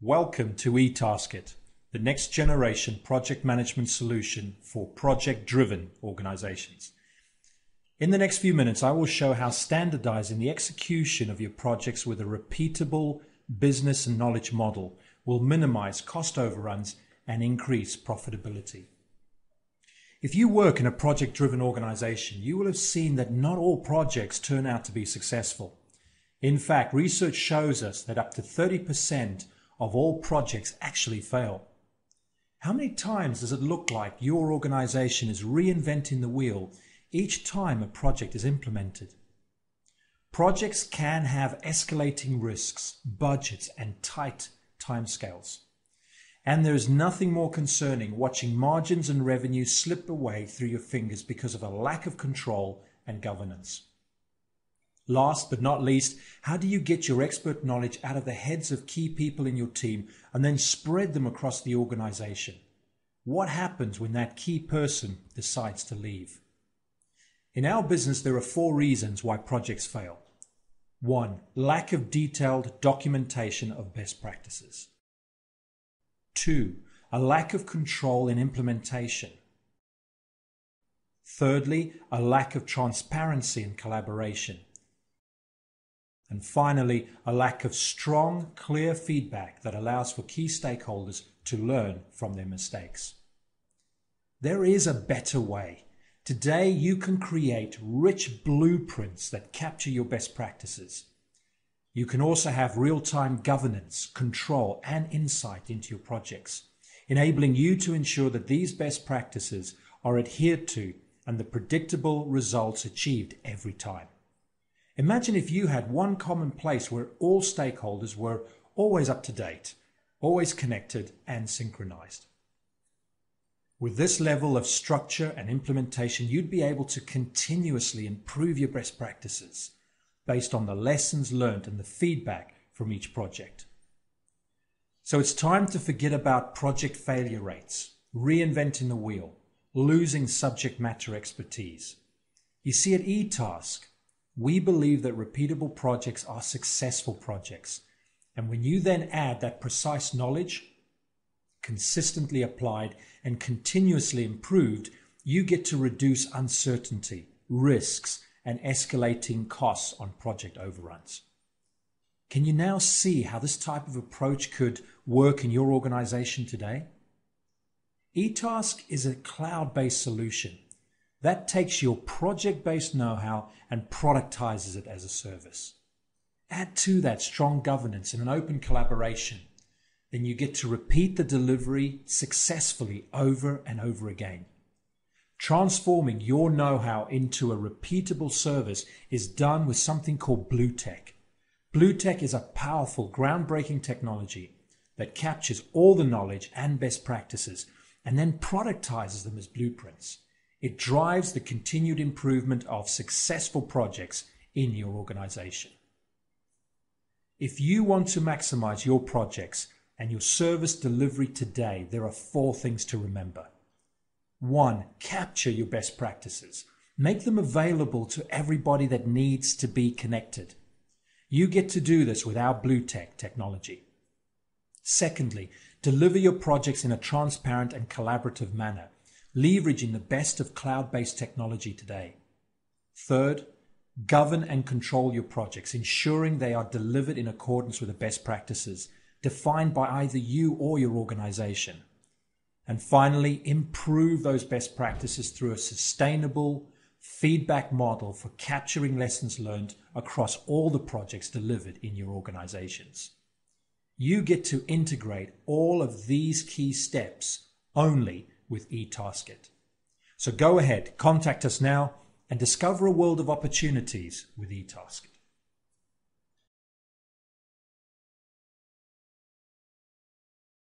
Welcome to eTask-it, the next generation project management solution for project-driven organizations. In the next few minutes, I will show how standardizing the execution of your projects with a repeatable business and knowledge model will minimize cost overruns and increase profitability. If you work in a project-driven organization, you will have seen that not all projects turn out to be successful. In fact, research shows us that up to 30% of all projects actually fail. How many times does it look like your organization is reinventing the wheel each time a project is implemented? Projects can have escalating risks, budgets, and tight timescales. And there is nothing more concerning watching margins and revenue slip away through your fingers because of a lack of control and governance. Last but not least, how do you get your expert knowledge out of the heads of key people in your team and then spread them across the organization? What happens when that key person decides to leave? In our business, there are 4 reasons why projects fail. 1. Lack of detailed documentation of best practices. 2. A lack of control in implementation. Thirdly, a lack of transparency and collaboration. And finally, a lack of strong, clear feedback that allows for key stakeholders to learn from their mistakes. There is a better way. Today, you can create rich blueprints that capture your best practices. You can also have real-time governance, control, and insight into your projects, enabling you to ensure that these best practices are adhered to and the predictable results achieved every time. Imagine if you had one common place where all stakeholders were always up to date, always connected and synchronized. With this level of structure and implementation, you'd be able to continuously improve your best practices based on the lessons learned and the feedback from each project. So it's time to forget about project failure rates, reinventing the wheel, losing subject matter expertise. You see, at eTask, we believe that repeatable projects are successful projects. And when you then add that precise knowledge, consistently applied and continuously improved, you get to reduce uncertainty, risks, and escalating costs on project overruns. Can you now see how this type of approach could work in your organization today? eTask is a cloud-based solution that takes your project-based know-how and productizes it as a service. Add to that strong governance and an open collaboration, then you get to repeat the delivery successfully over and over again. Transforming your know-how into a repeatable service is done with something called BlueTech. BlueTech is a powerful, groundbreaking technology that captures all the knowledge and best practices and then productizes them as blueprints. It drives the continued improvement of successful projects in your organization. If you want to maximize your projects and your service delivery today, there are 4 things to remember. 1. Capture your best practices. Make them available to everybody that needs to be connected. You get to do this with our BlueTech technology. Secondly, deliver your projects in a transparent and collaborative manner, leveraging the best of cloud-based technology today. Third, govern and control your projects, ensuring they are delivered in accordance with the best practices defined by either you or your organization. And finally, improve those best practices through a sustainable feedback model for capturing lessons learned across all the projects delivered in your organizations. You get to integrate all of these key steps only with eTask-it. So go ahead, contact us now and discover a world of opportunities with eTask-it.